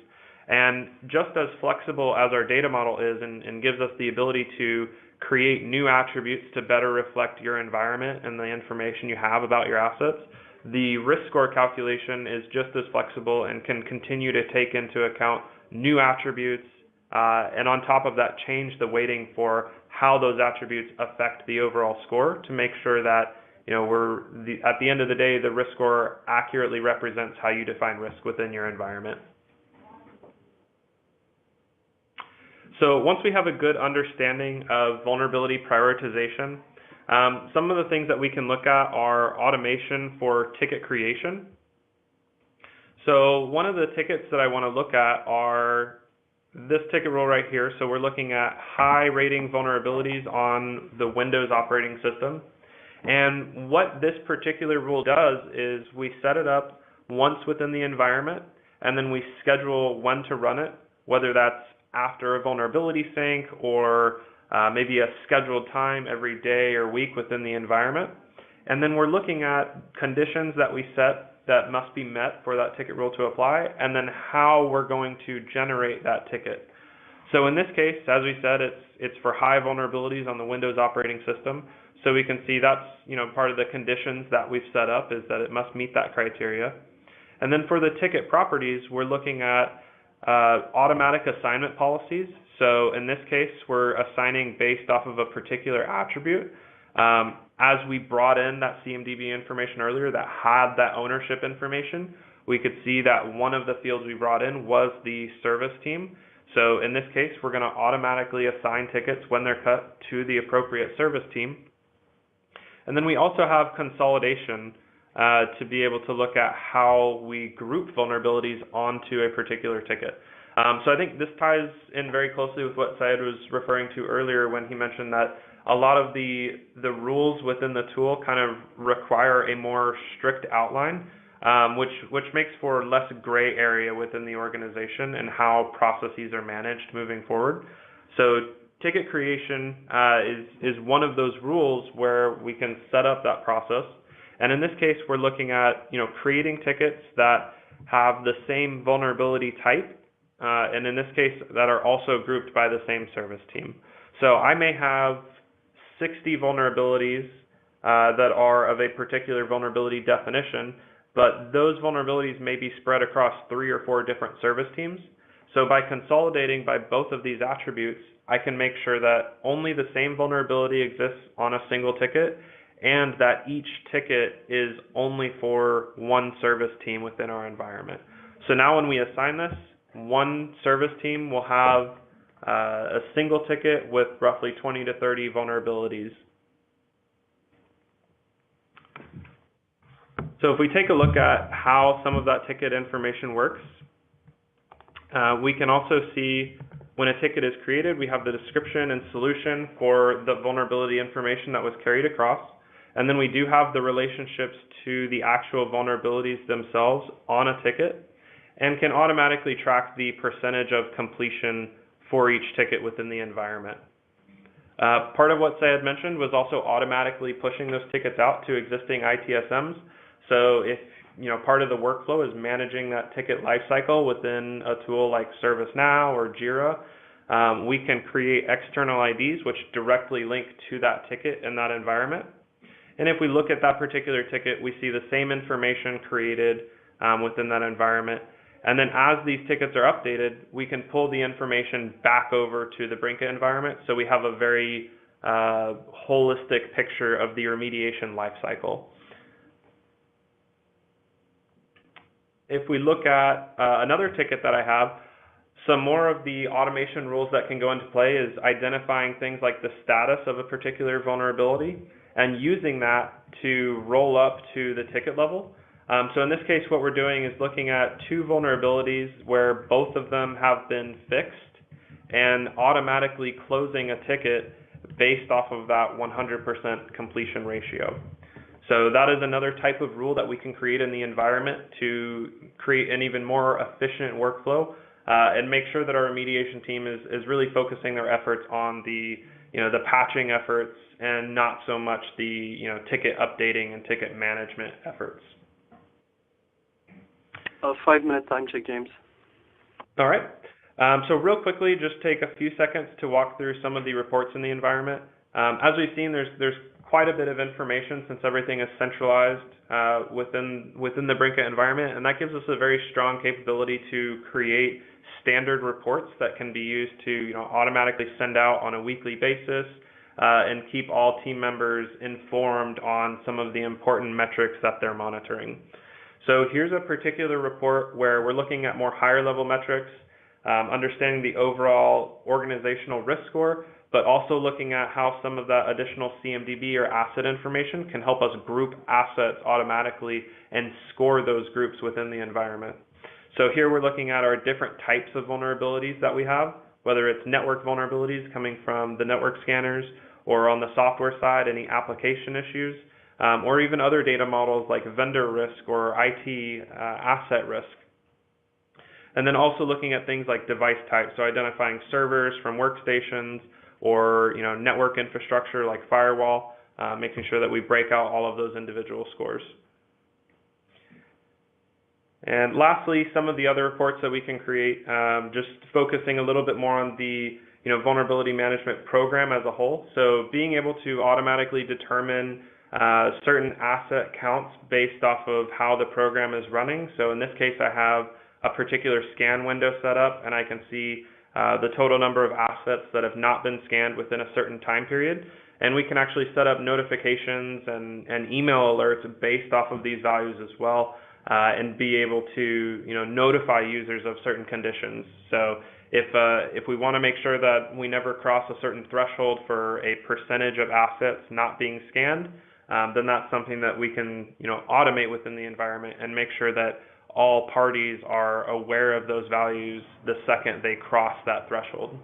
And just as flexible as our data model is and gives us the ability to create new attributes to better reflect your environment and the information you have about your assets, the risk score calculation is just as flexible and can continue to take into account new attributes, and on top of that, change the weighting for how those attributes affect the overall score to make sure that at the end of the day, the risk score accurately represents how you define risk within your environment. So once we have a good understanding of vulnerability prioritization, some of the things that we can look at are automation for ticket creation. So one of the tickets that I want to look at are this ticket rule right here. So we're looking at high rating vulnerabilities on the Windows operating system. And what this particular rule does is we set it up once within the environment, and then we schedule when to run it, whether that's after a vulnerability sync or maybe a scheduled time every day or week within the environment. And then we're looking at conditions that we set that must be met for that ticket rule to apply, and then how we're going to generate that ticket. So in this case, as we said, it's for high vulnerabilities on the Windows operating system. So we can see that's part of the conditions that we've set up is that it must meet that criteria. And then for the ticket properties, we're looking at automatic assignment policies. So in this case, we're assigning based off of a particular attribute. As we brought in that CMDB information earlier that had that ownership information, we could see that one of the fields we brought in was the service team. So in this case, we're going to automatically assign tickets when they're cut to the appropriate service team. And then we also have consolidation to be able to look at how we group vulnerabilities onto a particular ticket. So I think this ties in very closely with what Syed was referring to earlier when he mentioned that a lot of the rules within the tool kind of require a more strict outline, which makes for less gray area within the organization and how processes are managed moving forward. So ticket creation is one of those rules where we can set up that process. And in this case, we're looking at creating tickets that have the same vulnerability type, and in this case, that are also grouped by the same service team. So I may have 60 vulnerabilities that are of a particular vulnerability definition, but those vulnerabilities may be spread across 3 or 4 different service teams. So by consolidating by both of these attributes, I can make sure that only the same vulnerability exists on a single ticket, and that each ticket is only for one service team within our environment. So now when we assign this, one service team will have a single ticket with roughly 20 to 30 vulnerabilities. So if we take a look at how some of that ticket information works, we can also see when a ticket is created, we have the description and solution for the vulnerability information that was carried across. And then we do have the relationships to the actual vulnerabilities themselves on a ticket, and can automatically track the percentage of completion for each ticket within the environment. Part of what Syed mentioned was also automatically pushing those tickets out to existing ITSMs. So if part of the workflow is managing that ticket lifecycle within a tool like ServiceNow or Jira, we can create external IDs which directly link to that ticket in that environment. And if we look at that particular ticket, we see the same information created within that environment. And then as these tickets are updated, we can pull the information back over to the Brinker environment, so we have a very holistic picture of the remediation lifecycle. If we look at another ticket that I have, some more of the automation rules that can go into play is identifying things like the status of a particular vulnerability and using that to roll up to the ticket level. So in this case, what we're doing is looking at two vulnerabilities where both of them have been fixed and automatically closing a ticket based off of that 100% completion ratio. So that is another type of rule that we can create in the environment to create an even more efficient workflow and make sure that our remediation team is really focusing their efforts on the the patching efforts and not so much the ticket updating and ticket management efforts. 5-minute time check, James. All right. So real quickly, just take a few seconds to walk through some of the reports in the environment. As we've seen, there's quite a bit of information since everything is centralized within the Brinker environment, and that gives us a very strong capability to create standard reports that can be used to automatically send out on a weekly basis and keep all team members informed on some of the important metrics that they're monitoring. So here's a particular report where we're looking at more higher level metrics, understanding the overall organizational risk score, but also looking at how some of that additional CMDB or asset information can help us group assets automatically and score those groups within the environment. So here we're looking at our different types of vulnerabilities that we have, whether it's network vulnerabilities coming from the network scanners, or on the software side, any application issues, or even other data models like vendor risk or IT asset risk. And then also looking at things like device types, so identifying servers from workstations or network infrastructure like firewall, making sure that we break out all of those individual scores. And lastly, some of the other reports that we can create, just focusing a little bit more on the vulnerability management program as a whole. So being able to automatically determine certain asset counts based off of how the program is running. So in this case, I have a particular scan window set up, and I can see the total number of assets that have not been scanned within a certain time period. And we can actually set up notifications and email alerts based off of these values as well, and be able to notify users of certain conditions. So if we want to make sure that we never cross a certain threshold for a percentage of assets not being scanned, then that's something that we can automate within the environment and make sure that all parties are aware of those values the second they cross that threshold.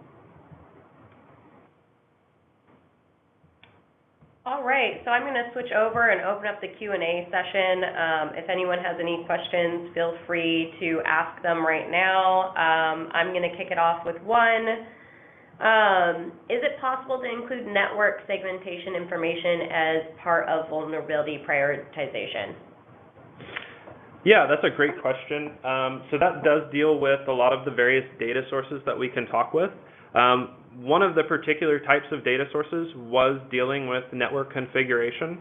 All right, so I'm going to switch over and open up the Q&A session. If anyone has any questions, feel free to ask them right now. I'm going to kick it off with one. Is it possible to include network segmentation information as part of vulnerability prioritization? Yeah, that's a great question. So that does deal with a lot of the various data sources that we can talk with. One of the particular types of data sources was dealing with network configuration.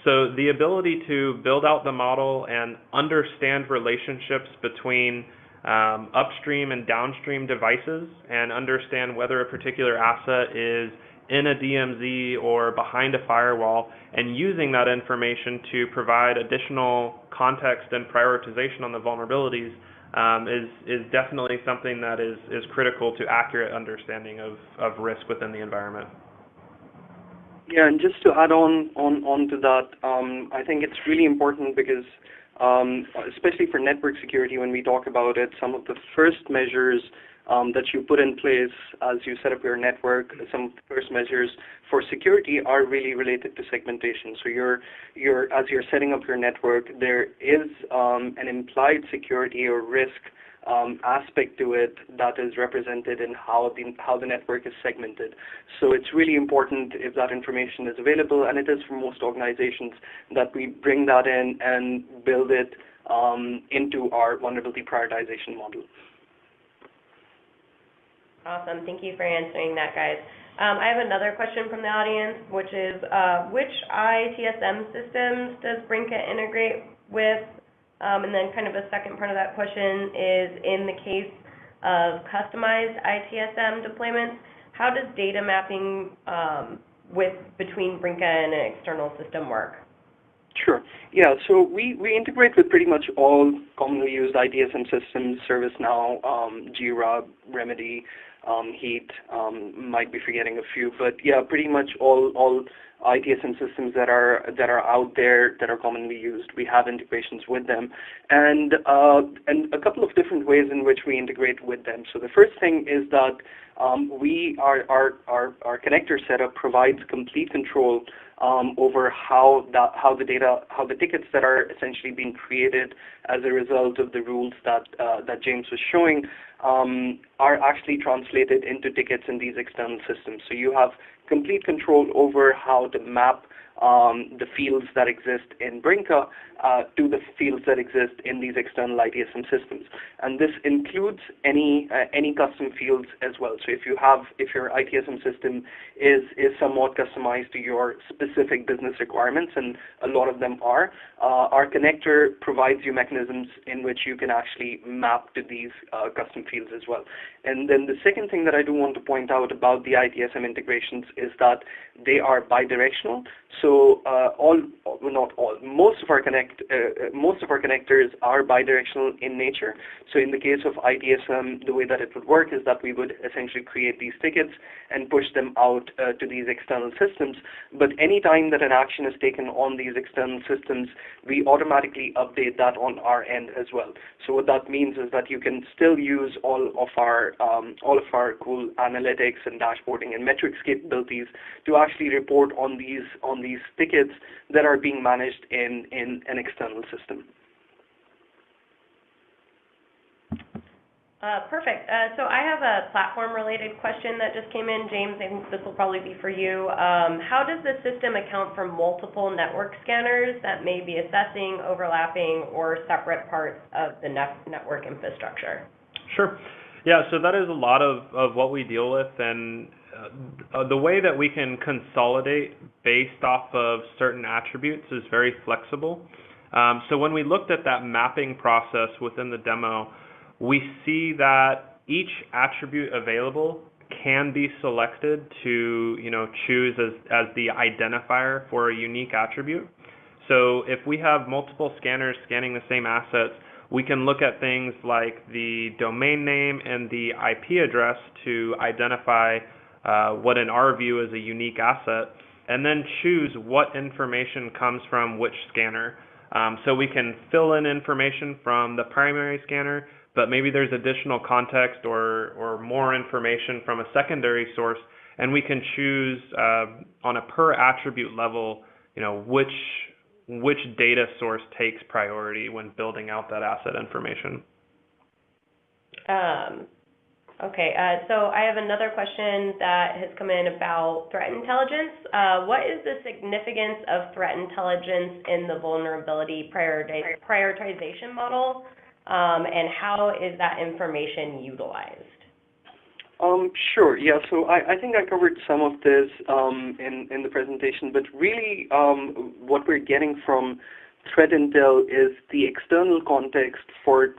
So the ability to build out the model and understand relationships between upstream and downstream devices and understand whether a particular asset is in a DMZ or behind a firewall, and using that information to provide additional context and prioritization on the vulnerabilities is definitely something that is critical to accurate understanding of risk within the environment. Yeah, and just to add on to that, I think it's really important because especially for network security, when we talk about it, some of the first measures that you put in place as you set up your network, some of the first measures for security are really related to segmentation. So as you're setting up your network, there is an implied security or risk aspect to it that is represented in how the network is segmented. So it's really important if that information is available, and it is for most organizations, that we bring that in and build it into our vulnerability prioritization model. Awesome. Thank you for answering that, guys. I have another question from the audience, which is, which ITSM systems does Brinker integrate with? And then kind of a second part of that question is, in the case of customized ITSM deployments, how does data mapping between Brinker and an external system work? Sure. Yeah, so we integrate with pretty much all commonly used ITSM systems, ServiceNow, Jira, Remedy, Heat, might be forgetting a few, but yeah, pretty much all ITSM systems that are out there that are commonly used, we have integrations with them, and a couple of different ways in which we integrate with them. So the first thing is that our connector setup provides complete control over how the tickets that are essentially being created as a result of the rules that James was showing are actually translated into tickets in these external systems. So you have complete control over how to map the fields that exist in Brinker to the fields that exist in these external ITSM systems, and this includes any custom fields as well. So if your ITSM system is somewhat customized to your specific business requirements, and a lot of them are, our connector provides you mechanisms in which you can actually map to these custom fields as well. And then the second thing that I do want to point out about the ITSM integrations is that they are bidirectional. So most of our connectors are bidirectional in nature. So in the case of ITSM, the way that it would work is that we would essentially create these tickets and push them out to these external systems. But any time that an action is taken on these external systems, we automatically update that on our end as well. So what that means is that you can still use all of our cool analytics and dashboarding and metrics capabilities to actually report on these tickets that are being managed in an external system. Perfect. So I have a platform-related question that just came in. James, I think this will probably be for you. How does the system account for multiple network scanners that may be assessing, overlapping, or separate parts of the network infrastructure? Sure. Yeah, so that is a lot of what we deal with, and the way that we can consolidate based off of certain attributes is very flexible. So when we looked at that mapping process within the demo, we see that each attribute available can be selected to choose as the identifier for a unique attribute. So if we have multiple scanners scanning the same assets, we can look at things like the domain name and the IP address to identify what in our view is a unique asset, and then choose what information comes from which scanner. So we can fill in information from the primary scanner, but maybe there's additional context or more information from a secondary source, and we can choose on a per attribute level, which data source takes priority when building out that asset information. Okay, so I have another question that has come in about threat intelligence. What is the significance of threat intelligence in the vulnerability prioritization model, and how is that information utilized? Sure. Yeah. So I think I covered some of this in the presentation, but really what we're getting from threat intel is the external context for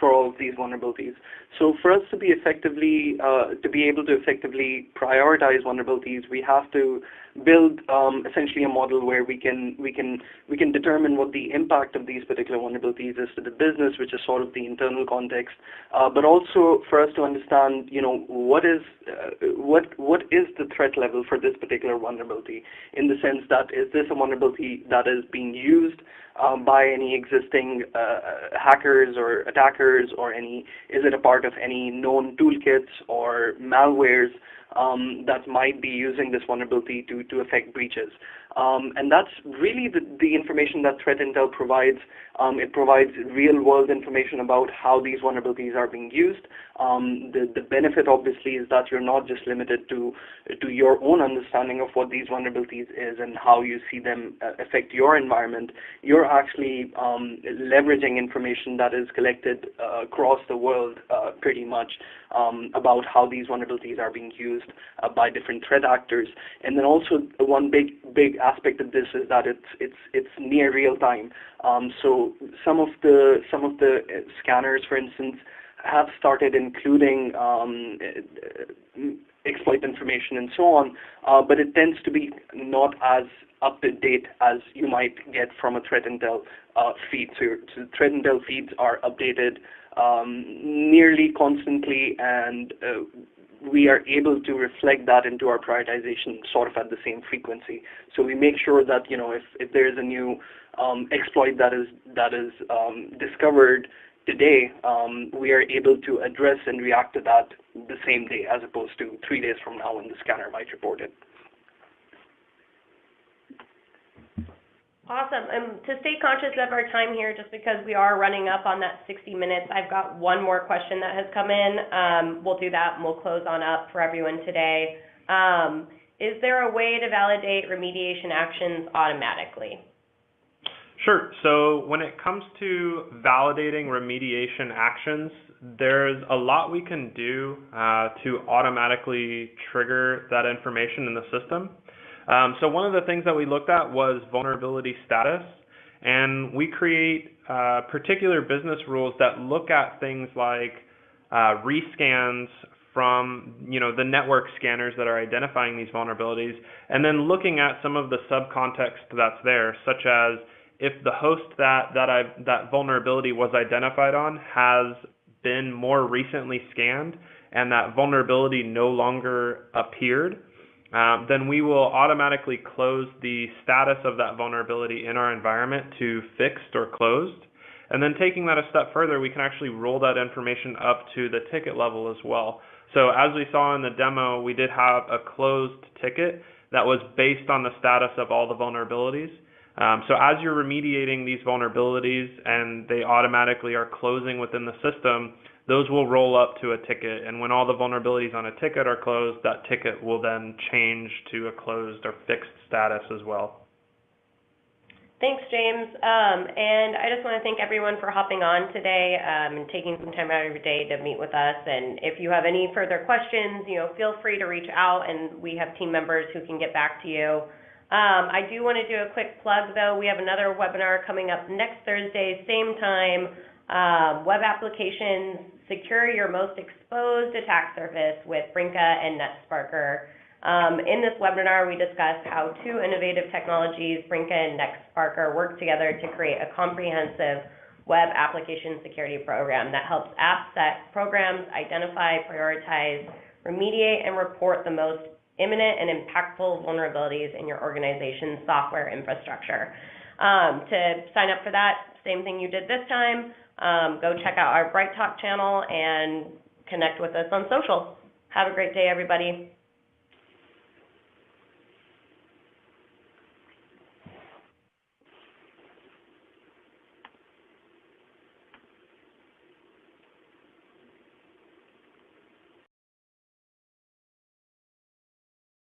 all of these vulnerabilities. So for us to be able to effectively prioritize vulnerabilities, we have to build essentially a model where we can determine what the impact of these particular vulnerabilities is to the business, which is sort of the internal context, but also for us to understand, what is the threat level for this particular vulnerability, in the sense that is this a vulnerability that is being used by any existing hackers or attackers, or is it a part of any known toolkits or malwares that might be using this vulnerability to affect breaches. And that's really the information that threat intel provides. It provides real-world information about how these vulnerabilities are being used. The benefit, obviously, is that you're not just limited to your own understanding of what these vulnerabilities is and how you see them affect your environment. You're actually leveraging information that is collected across the world pretty much about how these vulnerabilities are being used by different threat actors. And then also one big aspect of this is that it's near real time. So some of the scanners, for instance, have started including exploit information and so on, but it tends to be not as up to date as you might get from a threat intel feed. So threat intel feeds are updated nearly constantly, and we are able to reflect that into our prioritization sort of at the same frequency. So we make sure that if there is a new exploit that is discovered today, we are able to address and react to that the same day, as opposed to 3 days from now when the scanner might report it. Awesome. To stay conscious of our time here, just because we are running up on that 60 minutes, I've got one more question that has come in. We'll do that and we'll close on up for everyone today. Is there a way to validate remediation actions automatically? Sure. So when it comes to validating remediation actions, there's a lot we can do to automatically trigger that information in the system. So one of the things that we looked at was vulnerability status, and we create particular business rules that look at things like rescans from the network scanners that are identifying these vulnerabilities, and then looking at some of the subcontext that's there, such as if the host that vulnerability was identified on has been more recently scanned and that vulnerability no longer appeared, then we will automatically close the status of that vulnerability in our environment to fixed or closed. And then taking that a step further, we can actually roll that information up to the ticket level as well. So as we saw in the demo, we did have a closed ticket that was based on the status of all the vulnerabilities. So as you're remediating these vulnerabilities and they automatically are closing within the system, those will roll up to a ticket. And when all the vulnerabilities on a ticket are closed, that ticket will then change to a closed or fixed status as well. Thanks, James. And I just want to thank everyone for hopping on today and taking some time out of your day to meet with us. And if you have any further questions, feel free to reach out, and we have team members who can get back to you. I do want to do a quick plug, though. We have another webinar coming up next Thursday, same time, Web Applications, Secure Your Most Exposed Attack Surface with Brinker and NetSparker. In this webinar, we discussed how two innovative technologies, Brinker and NetSparker, work together to create a comprehensive web application security program that helps AppSec programs identify, prioritize, remediate, and report the most imminent and impactful vulnerabilities in your organization's software infrastructure. To sign up for that, same thing you did this time, go check out our Bright Talk channel and connect with us on social. Have a great day, everybody.